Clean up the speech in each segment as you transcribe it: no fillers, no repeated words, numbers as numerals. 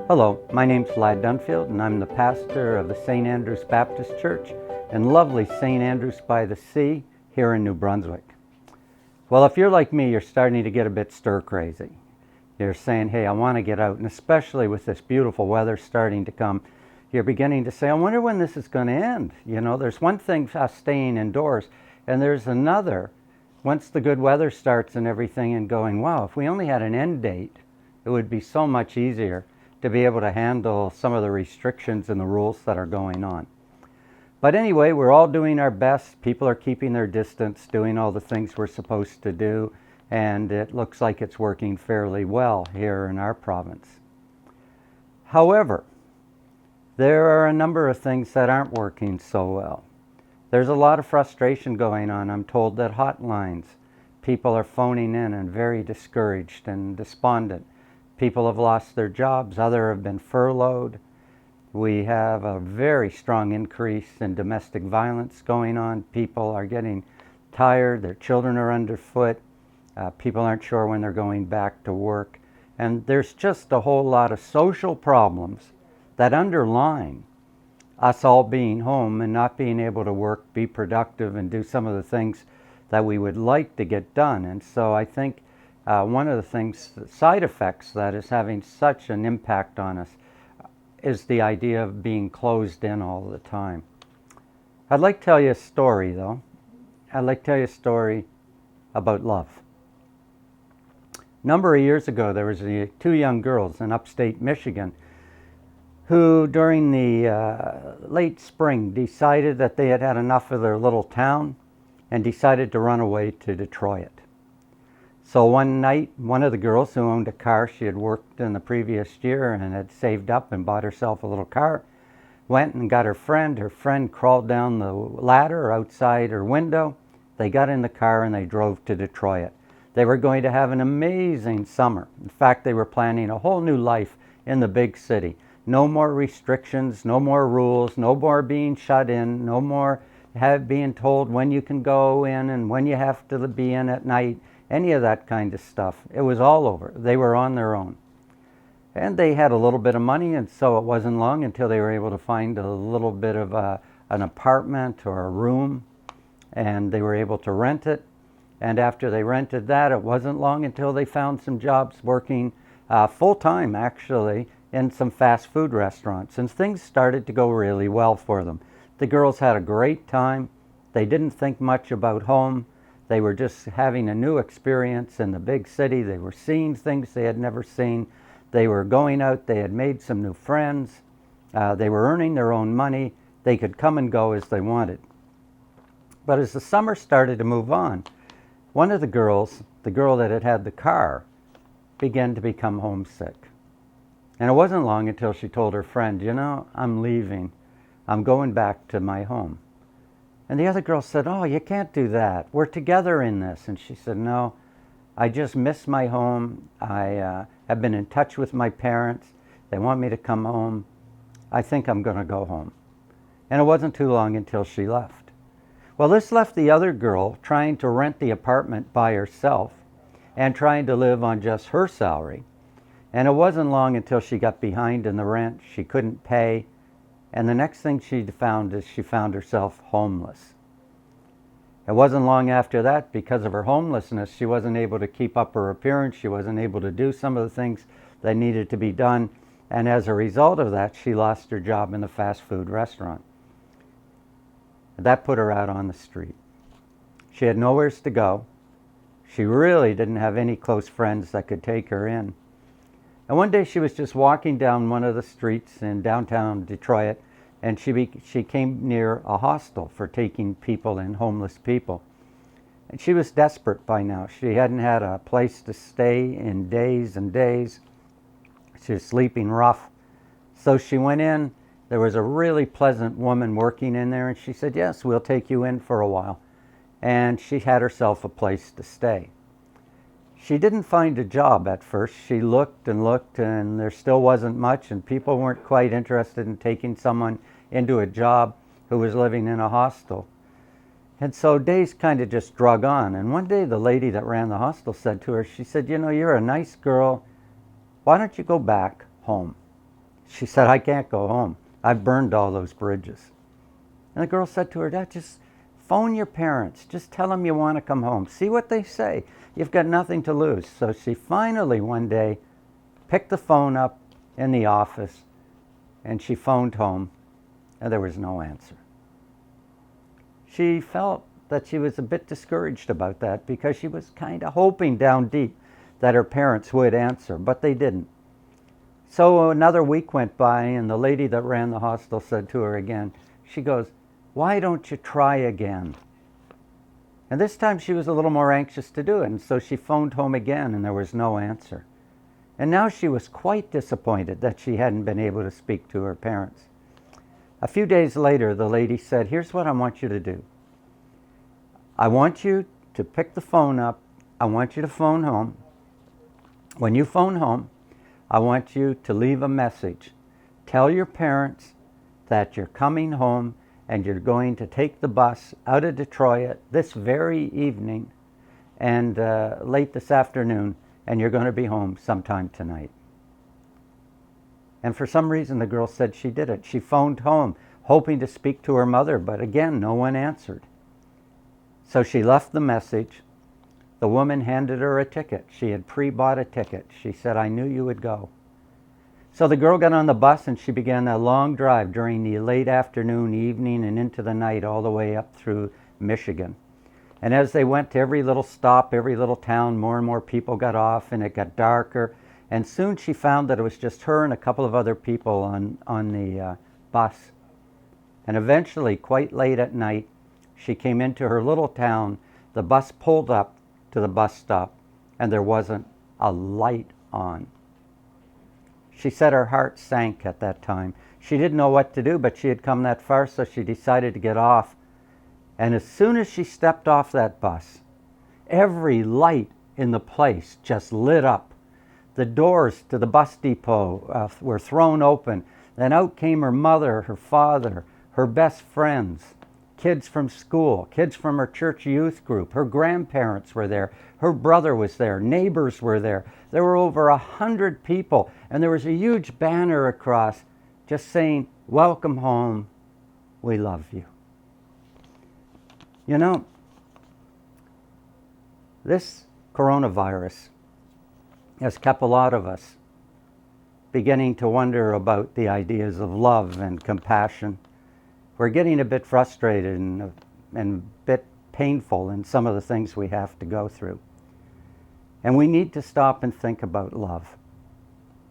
Hello, my name's Dunfield, and I'm the pastor of the St. Andrew's Baptist Church in lovely St. Andrews by the Sea here in New Brunswick. Well, if you're like me, you're starting to get a bit stir crazy. You're saying, hey, I want to get out, and especially with this beautiful weather starting to come, you're beginning to say, I wonder when this is going to end. You know, there's one thing staying indoors, and there's another, once the good weather starts and everything, and going, wow, if we only had an end date, it would be so much easier to be able to handle some of the restrictions and the rules that are going on. But anyway, we're all doing our best. People are keeping their distance, doing all the things we're supposed to do, and it looks like it's working fairly well here in our province. However, there are a number of things that aren't working so well. There's a lot of frustration going on. I'm told that hotlines, people are phoning in and very discouraged and despondent. People have lost their jobs, others have been furloughed. We have a very strong increase in domestic violence going on. People are getting tired, their children are underfoot, people aren't sure when they're going back to work. And there's just a whole lot of social problems that underline us all being home and not being able to work, be productive, and do some of the things that we would like to get done. And so I think one of the things, the side effects that is having such an impact on us is the idea of being closed in all the time. I'd like to tell you a story, though. I'd like to tell you a story about love. A number of years ago, there was two young girls in upstate Michigan who, during the late spring, decided that they had had enough of their little town and decided to run away to Detroit. So one night, one of the girls who owned a car, she had worked in the previous year and had saved up and bought herself a little car, went and got her friend. Her friend crawled down the ladder outside her window. They got in the car and they drove to Detroit. They were going to have an amazing summer. In fact, they were planning a whole new life in the big city. No more restrictions, no more rules, no more being shut in, no more being told when you can go in and when you have to be in at night. Any of that kind of stuff. It was all over. They were on their own. And they had a little bit of money, and so it wasn't long until they were able to find a little bit of an apartment or a room, and they were able to rent it. And after they rented that, it wasn't long until they found some jobs working full-time, actually, in some fast food restaurants. And things started to go really well for them. The girls had a great time. They didn't think much about home. They were just having a new experience in the big city. They were seeing things they had never seen. They were going out. They had made some new friends. They were earning their own money. They could come and go as they wanted. But as the summer started to move on, one of the girls, the girl that had had the car, began to become homesick. And it wasn't long until she told her friend, you know, I'm leaving. I'm going back to my home. And the other girl said, oh, you can't do that. We're together in this. And she said, no, I just miss my home. I have been in touch with my parents. They want me to come home. I think I'm going to go home. And it wasn't too long until she left. Well, this left the other girl trying to rent the apartment by herself and trying to live on just her salary. And it wasn't long until she got behind in the rent. She couldn't pay. And the next thing she found is she found herself homeless. It wasn't long after that, because of her homelessness, she wasn't able to keep up her appearance. She wasn't able to do some of the things that needed to be done. And as a result of that, she lost her job in the fast food restaurant. That put her out on the street. She had nowhere to go. She really didn't have any close friends that could take her in. And one day she was just walking down one of the streets in downtown Detroit, and she came near a hostel for taking people in, homeless people. And she was desperate by now. She hadn't had a place to stay in days and days. She was sleeping rough. So she went in. There was a really pleasant woman working in there, and she said, yes, we'll take you in for a while. And she had herself a place to stay. She didn't find a job at first. She looked, and there still wasn't much, and people weren't quite interested in taking someone into a job who was living in a hostel. And so days kind of just drug on. And one day the lady that ran the hostel said to her, she said, you know, you're a nice girl. Why don't you go back home? She said, I can't go home. I've burned all those bridges. And the girl said to her dad, just phone your parents. Just tell them you want to come home. See what they say. You've got nothing to lose. So she finally one day picked the phone up in the office and she phoned home and there was no answer. She felt that she was a bit discouraged about that because she was kind of hoping down deep that her parents would answer, but they didn't. So another week went by and the lady that ran the hostel said to her again, she goes, why don't you try again? And this time she was a little more anxious to do it, and so she phoned home again and there was no answer. And now she was quite disappointed that she hadn't been able to speak to her parents. A few days later, the lady said, here's what I want you to do. I want you to pick the phone up. I want you to phone home. When you phone home, I want you to leave a message. Tell your parents that you're coming home and you're going to take the bus out of Detroit this very evening and late this afternoon, and you're going to be home sometime tonight. And for some reason, the girl said she did it. She phoned home, hoping to speak to her mother, but again, no one answered. So she left the message. The woman handed her a ticket. She had pre-bought a ticket. She said, I knew you would go. So the girl got on the bus and she began that long drive during the late afternoon, evening, and into the night, all the way up through Michigan. And as they went to every little stop, every little town, more and more people got off and it got darker. And soon she found that it was just her and a couple of other people on the bus. And eventually, quite late at night, she came into her little town. The bus pulled up to the bus stop and there wasn't a light on. She said her heart sank at that time. She didn't know what to do, but she had come that far, so she decided to get off. And as soon as she stepped off that bus, every light in the place just lit up. The doors to the bus depot were thrown open. Then out came her mother, her father, her best friends, kids from school, kids from her church youth group. Her grandparents were there. Her brother was there. Neighbors were there. There were over 100 people. And there was a huge banner across just saying, welcome home, we love you. You know, this coronavirus has kept a lot of us beginning to wonder about the ideas of love and compassion. We're getting a bit frustrated and a bit painful in some of the things we have to go through. And we need to stop and think about love.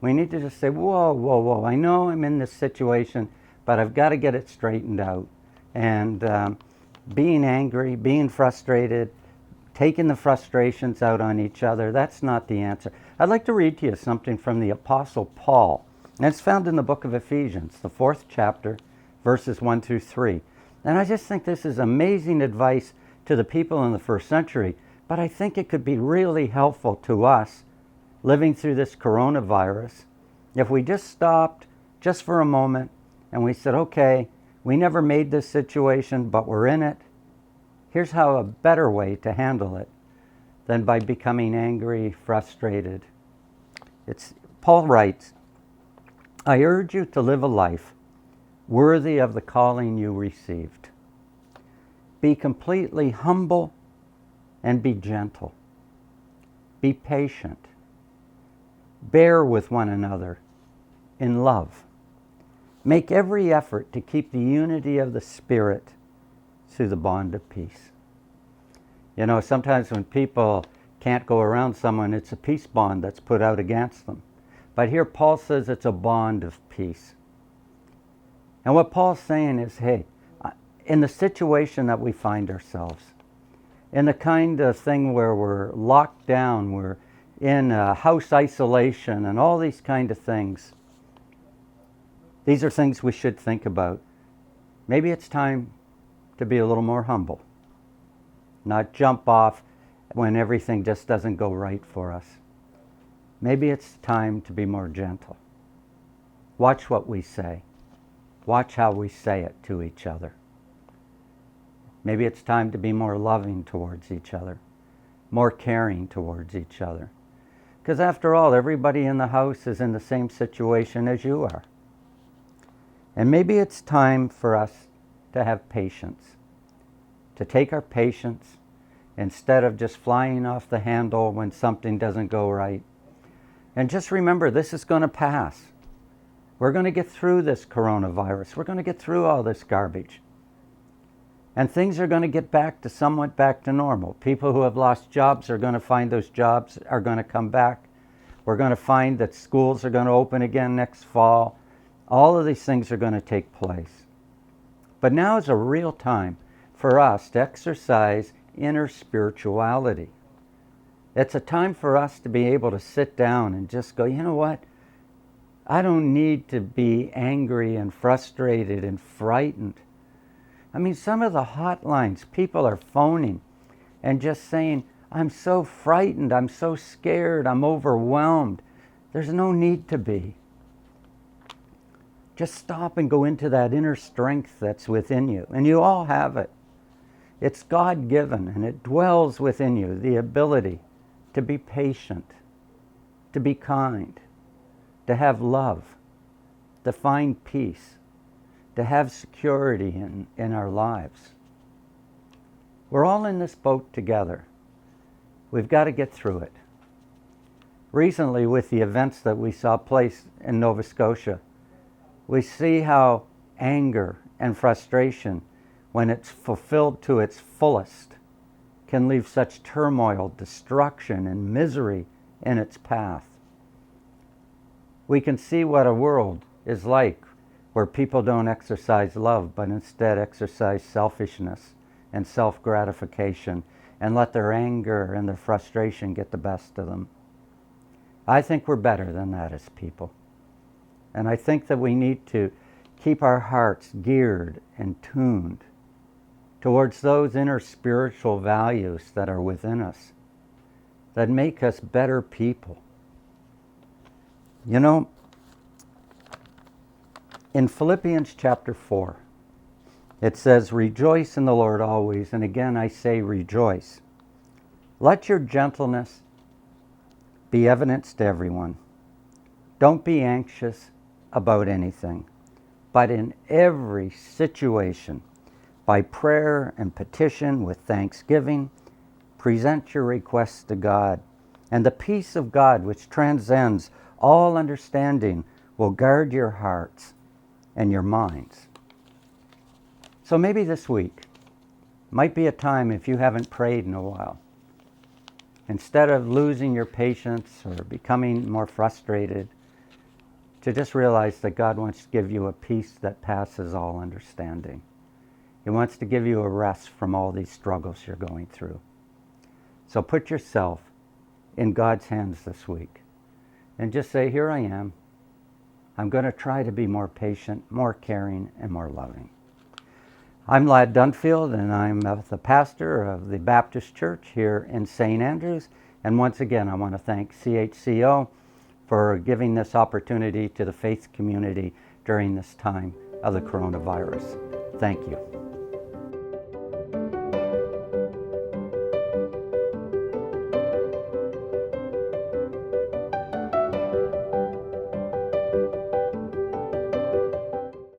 We need to just say, whoa, whoa, whoa, I know I'm in this situation, but I've got to get it straightened out. And being angry, being frustrated, taking the frustrations out on each other, that's not the answer. I'd like to read to you something from the Apostle Paul. And it's found in the book of Ephesians, the 4th chapter, verses 1 through 3. And I just think this is amazing advice to the people in the first century, but I think it could be really helpful to us living through this coronavirus if we just stopped just for a moment and we said, okay, we never made this situation, but we're in it. Here's how a better way to handle it than by becoming angry, frustrated. Paul writes, I urge you to live a life worthy of the calling you received. Be completely humble and be gentle. Be patient. Bear with one another in love. Make every effort to keep the unity of the Spirit through the bond of peace. You know, sometimes when people can't go around someone, it's a peace bond that's put out against them. But here Paul says it's a bond of peace. And what Paul's saying is, hey, in the situation that we find ourselves, in the kind of thing where we're locked down, we're in house isolation and all these kind of things, these are things we should think about. Maybe it's time to be a little more humble, not jump off when everything just doesn't go right for us. Maybe it's time to be more gentle. Watch what we say. Watch how we say it to each other. Maybe it's time to be more loving towards each other, more caring towards each other. Because after all, everybody in the house is in the same situation as you are. And maybe it's time for us to have patience, to take our patience instead of just flying off the handle when something doesn't go right. And just remember, this is going to pass. We're going to get through this coronavirus. We're going to get through all this garbage. And things are going to get somewhat back to normal. People who have lost jobs are going to find those jobs are going to come back. We're going to find that schools are going to open again next fall. All of these things are going to take place. But now is a real time for us to exercise inner spirituality. It's a time for us to be able to sit down and just go, you know what? I don't need to be angry and frustrated and frightened. I mean, some of the hotlines, people are phoning and just saying, I'm so frightened, I'm so scared, I'm overwhelmed. There's no need to be. Just stop and go into that inner strength that's within you. And you all have it. It's God-given, and it dwells within you, the ability to be patient, to be kind, to have love, to find peace, to have security in our lives. We're all in this boat together. We've got to get through it. Recently, with the events that we saw place in Nova Scotia, we see how anger and frustration, when it's fulfilled to its fullest, can leave such turmoil, destruction, and misery in its path. We can see what a world is like where people don't exercise love, but instead exercise selfishness and self-gratification and let their anger and their frustration get the best of them. I think we're better than that as people. And I think that we need to keep our hearts geared and tuned towards those inner spiritual values that are within us, that make us better people. You know, in Philippians chapter 4, it says, rejoice in the Lord always, and again I say rejoice. Let your gentleness be evidenced to everyone. Don't be anxious about anything, but in every situation, by prayer and petition with thanksgiving, present your requests to God, and the peace of God, which transcends all understanding, will guard your hearts and your minds. So maybe this week might be a time, if you haven't prayed in a while, instead of losing your patience or becoming more frustrated, to just realize that God wants to give you a peace that passes all understanding. He wants to give you a rest from all these struggles you're going through. So put yourself in God's hands this week and just say, here I am. I'm going to try to be more patient, more caring, and more loving. I'm Lad Dunfield, and I'm the pastor of the Baptist Church here in St. Andrews. And once again, I want to thank CHCO for giving this opportunity to the faith community during this time of the coronavirus. Thank you.